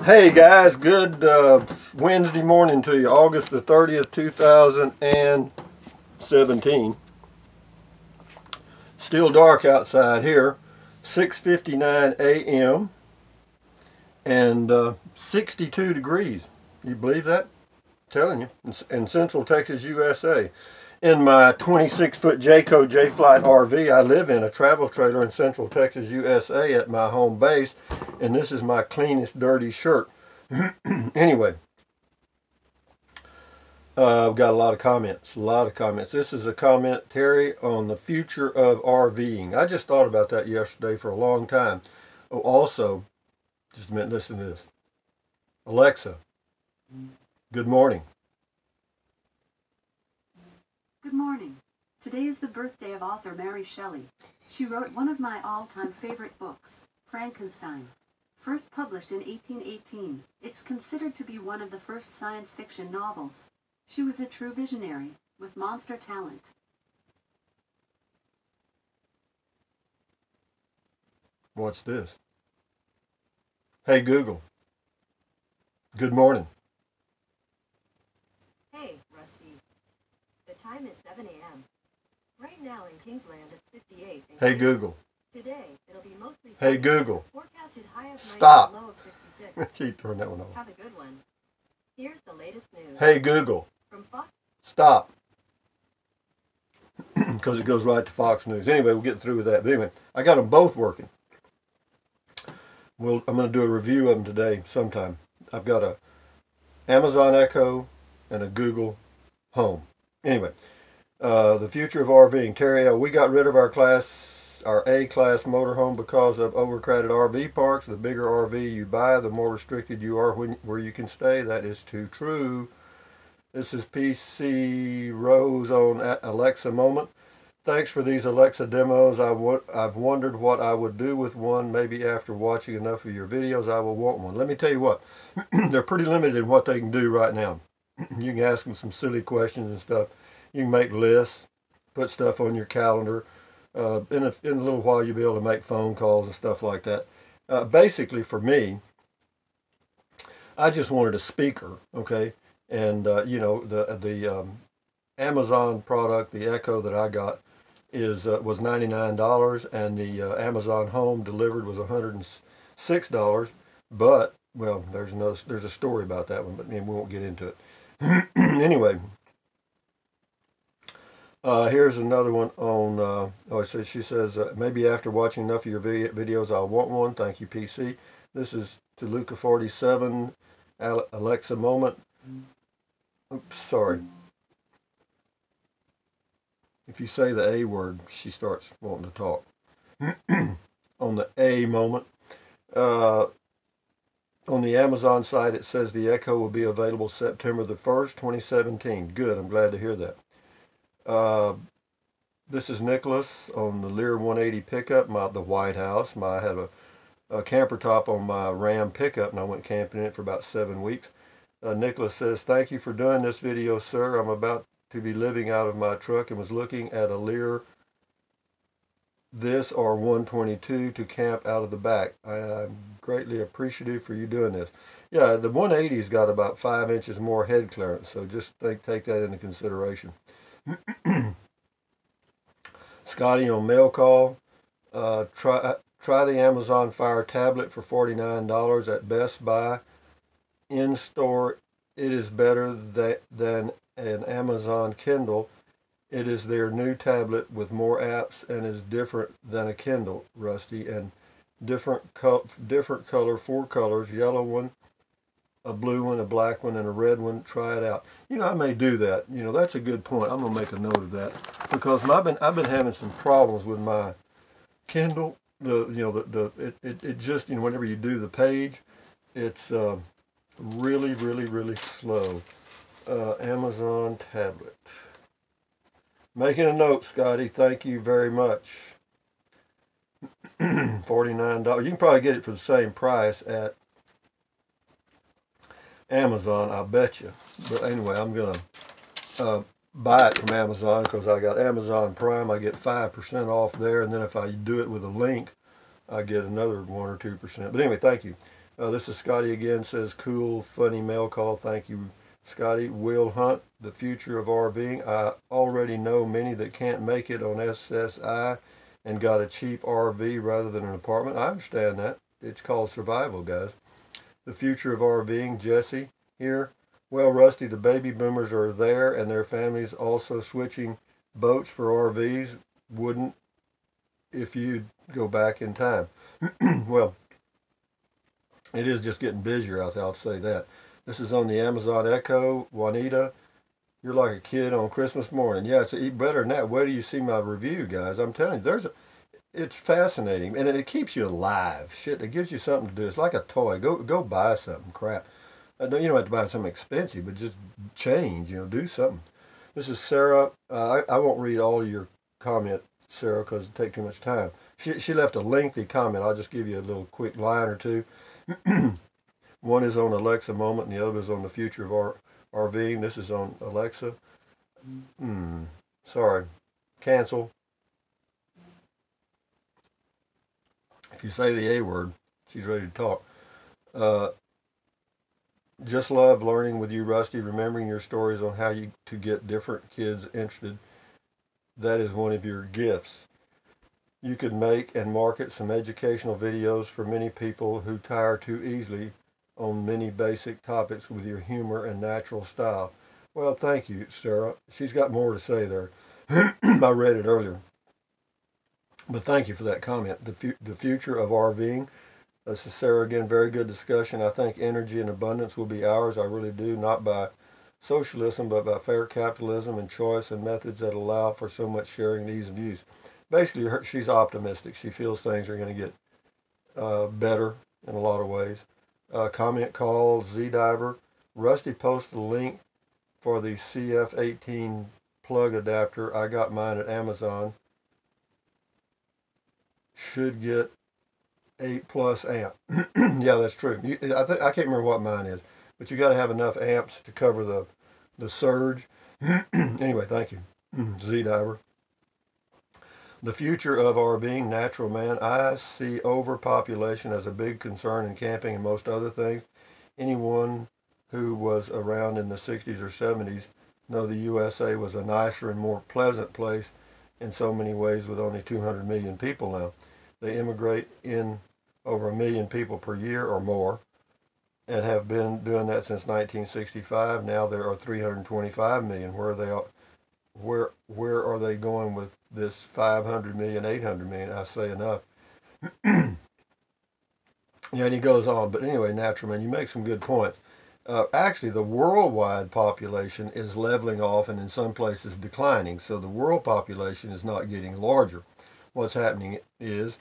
Hey guys, good Wednesday morning to you, August the 30th, 2017. Still dark outside here, 6:59 a.m. and 62 degrees. You believe that? I'm telling you, in Central Texas, USA. In my 26-foot Jayco J-Flight RV, I live in a travel trailer in Central Texas, USA at my home base, and this is my cleanest dirty shirt. Anyway, I've got a lot of comments. This is a commentary on the future of RVing. I just thought about that yesterday for a long time. Oh, also, just a minute, listen to this. Alexa, good morning. Good morning. Today is the birthday of author Mary Shelley. She wrote one of my all-time favorite books, Frankenstein. First published in 1818, it's considered to be one of the first science fiction novels. She was a true visionary, with monster talent. What's this? Hey Google, good morning. Hey, Rusty. The time is 7 a.m. Right now in Kingsland it's 58. Hey Google. Today it'll be mostly Hey Google. Forecasted high of 90, Stop. low of 66. Keep turning that one off. Have a good one. Here's the latest news. Hey Google. From Fox. Stop. Because it goes right to Fox News. Anyway, we'll get through with that. But anyway, I got them both working. I'm going to do a review of them today sometime. I've got a Amazon Echo and a Google Home. Anyway, the future of RVing. Terry, we got rid of our A-class motorhome because of overcrowded RV parks. The bigger RV you buy, the more restricted you are where you can stay. That is too true. This is PC Rose on Alexa Moment. Thanks for these Alexa demos. I've wondered what I would do with one. Maybe after watching enough of your videos, I will want one. Let me tell you what, they're pretty limited in what they can do right now. You can ask them some silly questions and stuff. You can make lists, put stuff on your calendar. In a little while, you'll be able to make phone calls and stuff like that. Basically, for me, I just wanted a speaker, okay? And, you know, the Amazon product, the Echo that I got, was $99, and the Amazon Home delivered was $106. But, well, there's a story about that one, but we won't get into it. Anyway. Here's another one on, she says, maybe after watching enough of your videos, I'll want one. Thank you, PC. This is to Luca47, Alexa Moment. Oops, sorry. If you say the A word, she starts wanting to talk. On the A Moment. On the Amazon site, it says the Echo will be available September the 1st, 2017. Good, I'm glad to hear that. This is Nicholas on the Lear 180 pickup, the White House. I had a camper top on my Ram pickup, and I went camping in it for about 7 weeks. Nicholas says, thank you for doing this video, sir. I'm about to be living out of my truck and was looking at a Lear this or 122 to camp out of the back. I'm greatly appreciative for you doing this. Yeah, the 180's got about 5 inches more head clearance, so just take that into consideration. Scotty on mail call. Try the Amazon Fire tablet for $49 at Best Buy. In store, it is better than an Amazon Kindle. It is their new tablet with more apps and is different than a Kindle, Rusty, and different color, 4 colors, yellow one, a blue one, a black one, and a red one. Try it out. You know, I may do that. You know, that's a good point. I'm gonna make a note of that because I've been having some problems with my Kindle. It just, you know, whenever you do the page, it's really slow. Amazon tablet. Making a note, Scotty. Thank you very much. $49. You can probably get it for the same price at Amazon, I bet you. But anyway, I'm going to buy it from Amazon because I got Amazon Prime. I get 5% off there, and then if I do it with a link, I get another 1 or 2%. But anyway, thank you. This is Scotty again, says cool, funny mail call. Thank you, Scotty. Will Hunt, the future of RVing. I already know many that can't make it on SSI and got a cheap RV rather than an apartment. I understand that. It's called survival, guys. The future of RVing, Jesse here. Well, Rusty, the baby boomers are there and their families also switching boats for RVs. Wouldn't if you go back in time. Well, it is just getting busier out there, I'll say that. This is on the Amazon Echo. Juanita, you're like a kid on Christmas morning. Yeah, it's better than that. Where do you see my review, guys? I'm telling you, it's fascinating, and it keeps you alive. Shit, it gives you something to do. It's like a toy. Go buy something. Crap. No, you don't have to buy something expensive, but just change. Do something. This is Sarah. I won't read all of your comment, Sarah, because it take too much time. She left a lengthy comment. I'll just give you a little quick line or two. One is on Alexa moment, and the other is on the future of RVing. This is on Alexa. Sorry. Cancel. If you say the A word, she's ready to talk. Just love learning with you, Rusty, remembering your stories on how to get different kids interested. That is one of your gifts. You could make and market some educational videos for many people who tire too easily on many basic topics with your humor and natural style. Well, thank you, Sarah. She's got more to say there. I read it earlier. But thank you for that comment. The future of RVing. This is Sarah again. Very good discussion. I think energy and abundance will be ours. I really do. Not by socialism, but by fair capitalism and choice and methods that allow for so much sharing and ease of use. Basically, she's optimistic. She feels things are going to get better in a lot of ways. Comment called Z Diver. Rusty posted a link for the CF18 plug adapter. I got mine at Amazon. Should get 8+ amp. Yeah, that's true. I can't remember what mine is, but you got to have enough amps to cover the surge. Anyway, thank you, Z Diver. The future of RVing, natural man. I see overpopulation as a big concern in camping and most other things. Anyone who was around in the 60s or 70s know the USA was a nicer and more pleasant place in so many ways with only 200 million people now. They immigrate in over 1 million people per year or more and have been doing that since 1965. Now there are 325 million. Where are they going with this 500 million, 800 million? I say enough. Yeah, and he goes on. But anyway, Natural Man, you make some good points. Actually, the worldwide population is leveling off and in some places declining. So the world population is not getting larger. What's happening is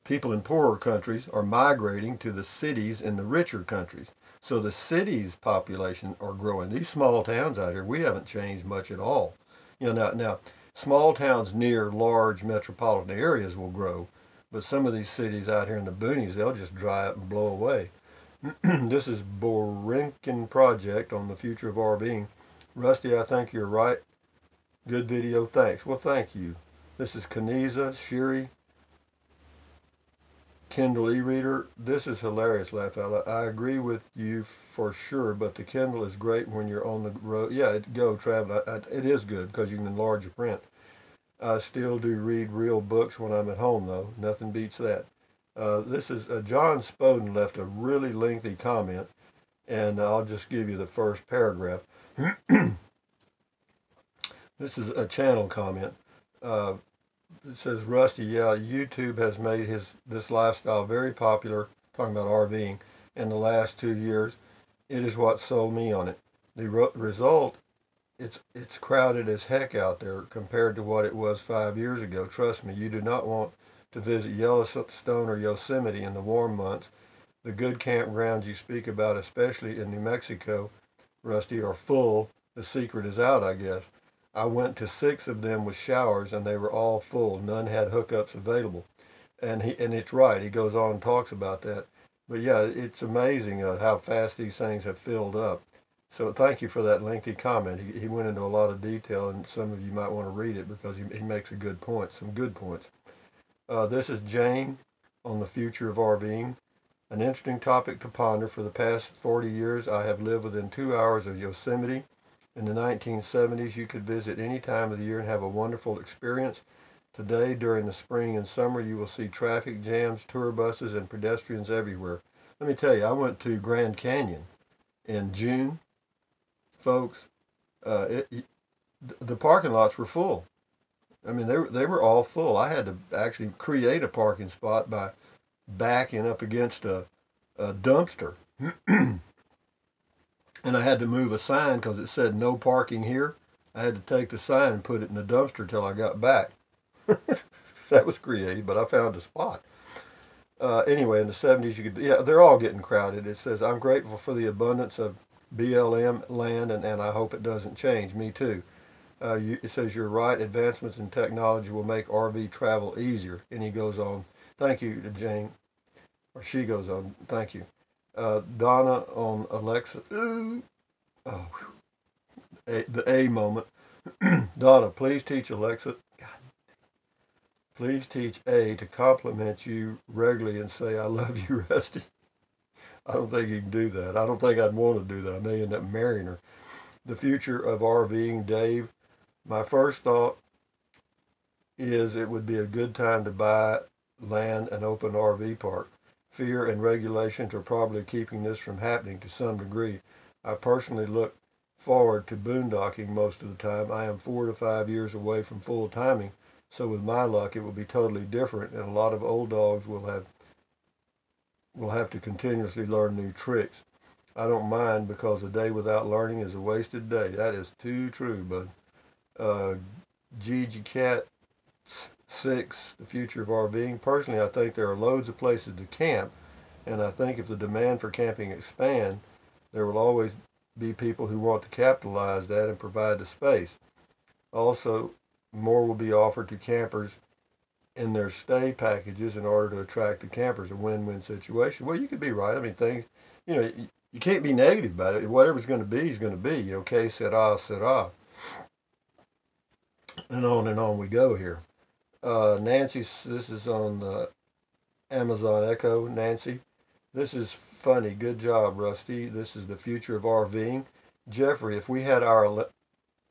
people in poorer countries are migrating to the cities in the richer countries. So the cities' population are growing. These small towns out here, we haven't changed much at all. Now small towns near large metropolitan areas will grow, but some of these cities out here in the boonies, they'll just dry up and blow away. This is Borinkin Project on the future of RVing. Rusty, I think you're right. Good video, thanks. Well, thank you. This is Kaniza, Shiri, Kindle e-reader. This is hilarious, laugh out loud. I agree with you for sure, but the Kindle is great when you're on the road. Yeah, travel. It is good because you can enlarge your print. I still do read real books when I'm at home, though. Nothing beats that. This is John Spoden left a really lengthy comment, and I'll just give you the first paragraph. This is a channel comment. It says, Rusty, yeah, YouTube has made this lifestyle very popular, talking about RVing, in the last 2 years. It is what sold me on it. The result, it's crowded as heck out there compared to what it was 5 years ago. Trust me, you do not want to visit Yellowstone or Yosemite in the warm months. The good campgrounds you speak about, especially in New Mexico, Rusty, are full. The secret is out, I guess. I went to 6 of them with showers, and they were all full. None had hookups available. And it's right. He goes on and talks about that. But yeah, it's amazing how fast these things have filled up. So thank you for that lengthy comment. He went into a lot of detail, and some of you might want to read it because he makes a good point, some good points. This is Jane on the future of RVing. An interesting topic to ponder. For the past 40 years, I have lived within 2 hours of Yosemite. In the 1970s, you could visit any time of the year and have a wonderful experience. Today, during the spring and summer, you will see traffic jams, tour buses, and pedestrians everywhere. Let me tell you, I went to Grand Canyon in June, folks. The parking lots were full. I mean, they were all full. I had to actually create a parking spot by backing up against a dumpster. And I had to move a sign because it said no parking here. I had to take the sign and put it in the dumpster till I got back. That was creative, but I found a spot. Anyway, in the 70s, you could, yeah, they're all getting crowded. It says, I'm grateful for the abundance of BLM land, and I hope it doesn't change. Me too. It says, you're right, advancements in technology will make RV travel easier. And he goes on, thank you to Jane, or she goes on, thank you. Donna on Alexa, ooh, oh, the A moment. Donna, please teach Alexa, please teach A to compliment you regularly and say, I love you, Rusty. I don't think you can do that. I don't think I'd want to do that. I may end up marrying her. The future of RVing, Dave. My first thought is it would be a good time to buy land and open RV park. Fear and regulations are probably keeping this from happening to some degree. I personally look forward to boondocking most of the time. I am 4 to 5 years away from full timing, so with my luck it will be totally different, and a lot of old dogs will have to continuously learn new tricks. I don't mind because a day without learning is a wasted day. That is too true, bud. Gigi Cat 6, the future of RVing. Personally, I think there are loads of places to camp, and I think if the demand for camping expands, there will always be people who want to capitalize that and provide the space. Also, more will be offered to campers in their stay packages in order to attract the campers. A win-win situation. Well, you could be right. I mean, things, you can't be negative about it. Whatever's going to be is going to be. Que sera, sera. And on we go here. Nancy, this is on Amazon Echo. Nancy, this is funny. Good job, Rusty. This is the future of RVing. Jeffrey, if we had our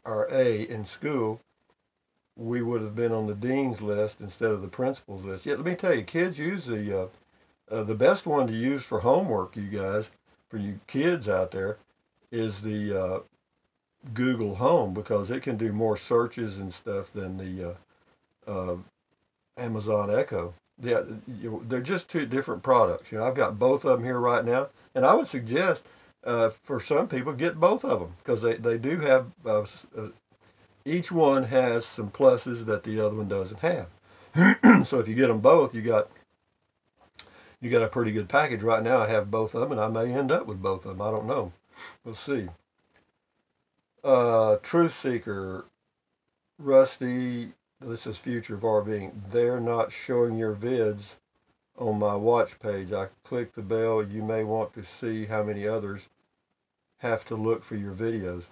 A in school, we would have been on the dean's list instead of the principal's list. Yeah, let me tell you, kids use the best one to use for homework, you guys, for you kids out there, is the Google Home, because it can do more searches and stuff than the Amazon Echo. Yeah, they're just two different products. I've got both of them here right now, and I would suggest for some people get both of them, because they do have each one has some pluses that the other one doesn't have. So if you get them both, you got a pretty good package. Right now I have both of them, and I may end up with both of them. I don't know. We'll see. Truth Seeker, Rusty, this is future of RVing. They're not showing your vids on my watch page. I click the bell. You may want to see how many others have to look for your videos.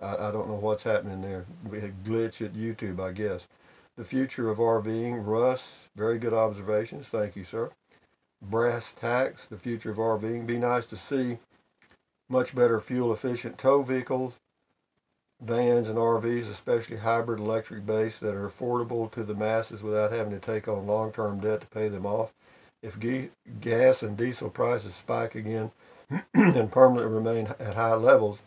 I don't know what's happening there. We had a glitch at YouTube, I guess. The future of RVing, Russ, very good observations. Thank you, sir. Brass Tacks, the future of RVing. Be nice to see much better fuel-efficient tow vehicles, vans and RVs, especially hybrid electric-based, that are affordable to the masses without having to take on long-term debt to pay them off. If gas and diesel prices spike again and permanently remain at high levels,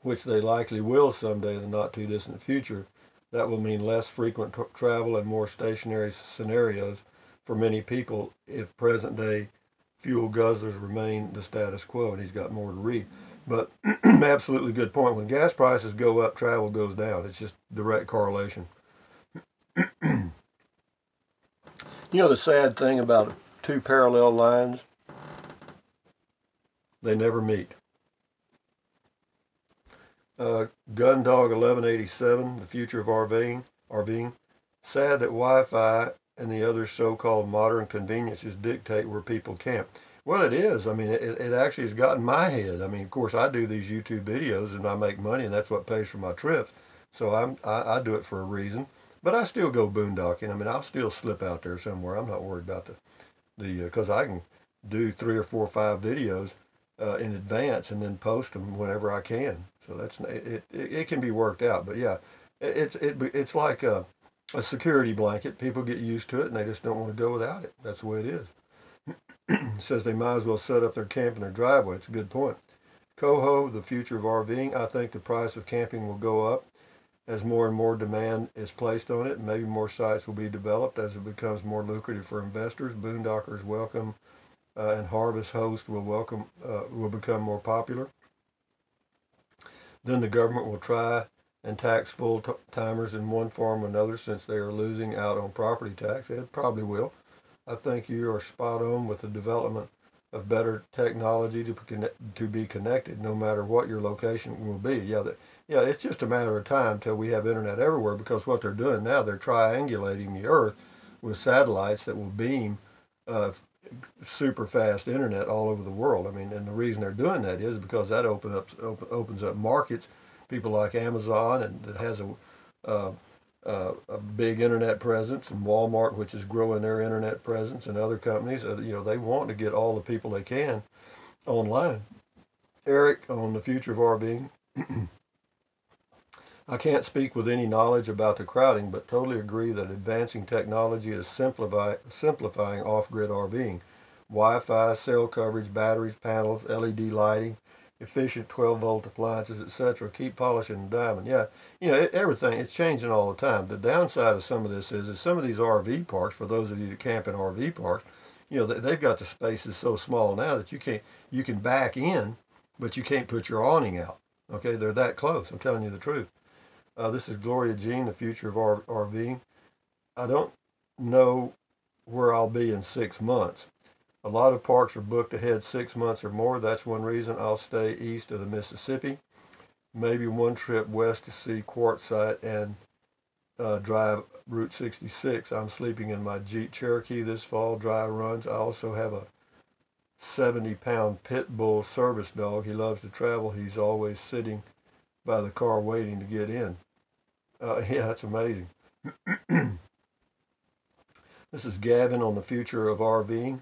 which they likely will someday in the not-too-distant future, that will mean less frequent travel and more stationary scenarios for many people if present-day fuel guzzlers remain the status quo. And he's got more to read. But absolutely good point. When gas prices go up, travel goes down. It's just direct correlation. The sad thing about two parallel lines, they never meet. Gundog 1187, the future of RVing. Sad that Wi-Fi and the other so-called modern conveniences dictate where people camp. Well, it is. I mean, it actually has gotten my head. I mean, of course, I do these YouTube videos and I make money, and that's what pays for my trips. So I do it for a reason. But I still go boondocking. I mean, I'll still slip out there somewhere. I'm not worried about Because I can do 3 or 4 or 5 videos in advance and then post them whenever I can. So it can be worked out. But yeah, it's like a security blanket. People get used to it and they just don't want to go without it. That's the way it is. It says they might as well set up their camp in their driveway. It's a good point. Coho, the future of RVing. I think the price of camping will go up as more and more demand is placed on it. Maybe more sites will be developed as it becomes more lucrative for investors. Boondockers welcome and Harvest Host will become more popular. Then the government will try and tax full-timers in one form or another since they are losing out on property tax. It probably will. I think you are spot on with the development of better technology to be connected no matter what your location will be. Yeah, it's just a matter of time till we have internet everywhere, because what they're doing now, they're triangulating the earth with satellites that will beam super fast internet all over the world. I mean, and the reason they're doing that is because that opens up markets. People like Amazon, and that has a big internet presence, and Walmart, which is growing their internet presence, and other companies. They want to get all the people they can online. Eric on the future of RVing. I can't speak with any knowledge about the crowding, but totally agree that advancing technology is simplifying off-grid RVing. Wi-Fi, cell coverage, batteries, panels, LED lighting, efficient 12-volt appliances, etc. Keep polishing the diamond. Yeah, everything, it's changing all the time. The downside of some of this is some of these RV parks, for those of you that camp in RV parks, they've got the spaces so small now that you can back in, but you can't put your awning out. Okay, they're that close. I'm telling you the truth. This is Gloria Jean, the future of RVing. I don't know where I'll be in 6 months. A lot of parks are booked ahead 6 months or more. That's one reason I'll stay east of the Mississippi. Maybe one trip west to see Quartzsite and drive Route 66. I'm sleeping in my Jeep Cherokee this fall, dry runs. I also have a 70-pound pit bull service dog. He loves to travel. He's always sitting by the car waiting to get in. Yeah, that's amazing. This is Gavin on the future of RVing.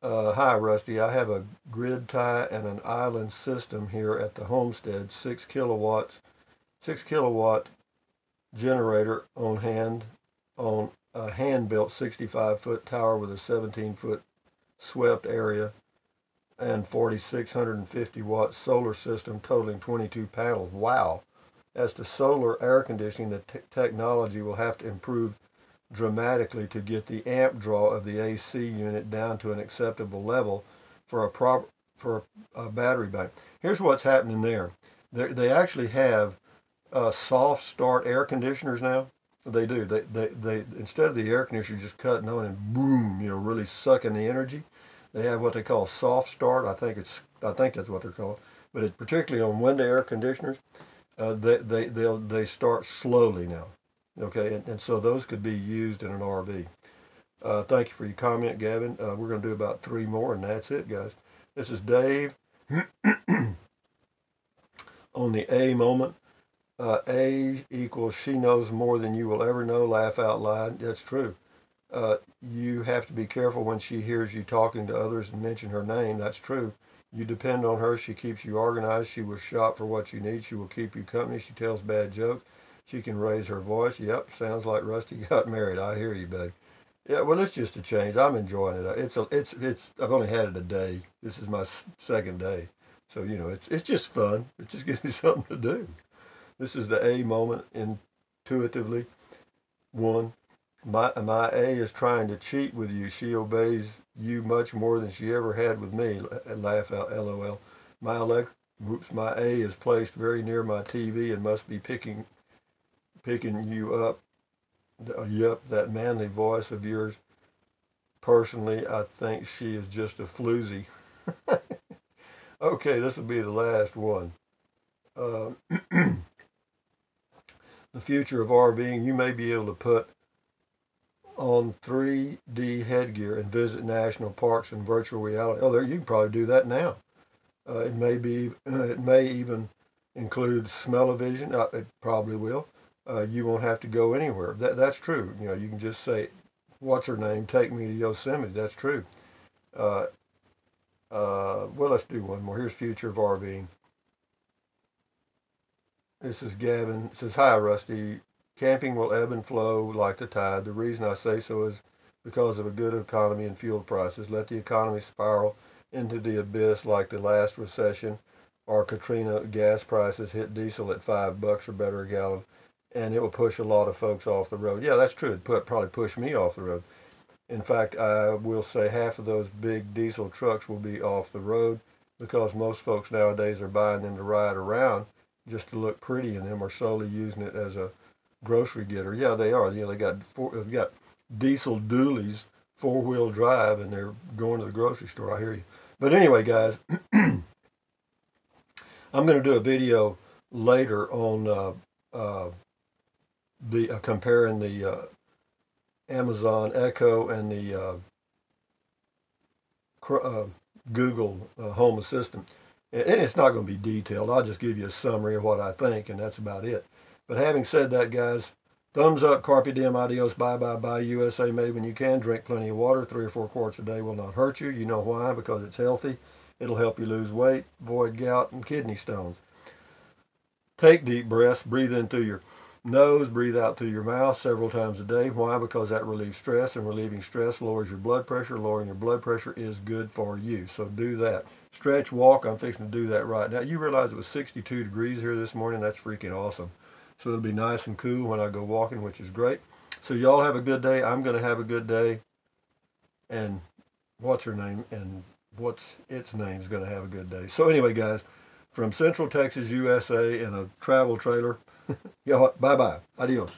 Hi, Rusty. I have a grid tie and an island system here at the homestead. 6 kilowatt generator on a hand-built 65-foot tower with a 17-foot swept area and 4,650-watt solar system totaling 22 panels. Wow. As to solar air conditioning, the technology will have to improve dramatically to get the amp draw of the AC unit down to an acceptable level for a battery bank. Here's what's happening there. They actually have soft start air conditioners now. They do. They instead of the air conditioner just cutting on and boom, really sucking the energy, they have what they call soft start. I think that's what they're called. But it's particularly on window air conditioners. They start slowly now. Okay, and so those could be used in an RV. Thank you for your comment, Gavin. We're going to do about 3 more, and that's it, guys. This is Dave on the A moment. A equals she knows more than you will ever know. Laugh out loud. That's true. You have to be careful when she hears you talking to others and mention her name. That's true. You depend on her. She keeps you organized. She will shop for what you need. She will keep you company. She tells bad jokes. She can raise her voice. Yep, sounds like Rusty got married. I hear you, babe. Yeah, well, it's just a change. I'm enjoying it. I've only had it a day. This is my 2nd day. So, it's just fun. It just gives me something to do. This is the A moment intuitively. 1. My A is trying to cheat with you. She obeys you much more than she ever had with me. Laugh out, LOL. My A is placed very near my TV and must be picking you up. Yep, that manly voice of yours. Personally, I think she is just a floozy. Okay, this will be the last one. The future of RVing, you may be able to put on 3D headgear and visit national parks in virtual reality. Oh, you can probably do that now. It may even include smell-o-vision. It probably will. You won't have to go anywhere. That's true. You can just say, what's her name take me to Yosemite. That's true. Uh, well, let's do one more. Here's Future of RVing. This is Gavin. It says, "Hi, Rusty. Camping will ebb and flow like the tide. The reason I say so is because of a good economy and fuel prices. Let the economy spiral into the abyss like the last recession or Katrina. Gas prices hit diesel at $5 or better a gallon, and it will push a lot of folks off the road." Yeah, that's true. It probably push me off the road. In fact, I will say half of those big diesel trucks will be off the road because most folks nowadays are buying them to ride around just to look pretty in them, or solely using it as a grocery getter. Yeah, they are. You know, they've got diesel dualies, 4-wheel drive, and they're going to the grocery store. I hear you. But anyway, guys, I'm going to do a video later on the comparing the Amazon Echo and the Google Home Assistant. And it's not going to be detailed. I'll just give you a summary of what I think, and that's about it. But having said that, guys, thumbs up, carpe diem, adios, bye, bye, bye, USA made when you can. Drink plenty of water. 3 or 4 quarts a day will not hurt you. You know why? Because it's healthy. It'll help you lose weight, avoid gout and kidney stones. Take deep breaths. Breathe in through your nose, breathe out through your mouth several times a day. Why? Because that relieves stress, and relieving stress lowers your blood pressure. Lowering your blood pressure is good for you. So do that. Stretch, walk. I'm fixing to do that right now. You realize it was 62 degrees here this morning? That's freaking awesome. So it'll be nice and cool when I go walking, which is great. So y'all have a good day. I'm going to have a good day. And what's her name? And what's its name is going to have a good day. So anyway, guys, from Central Texas, USA, in a travel trailer, y'all, bye-bye. Adios.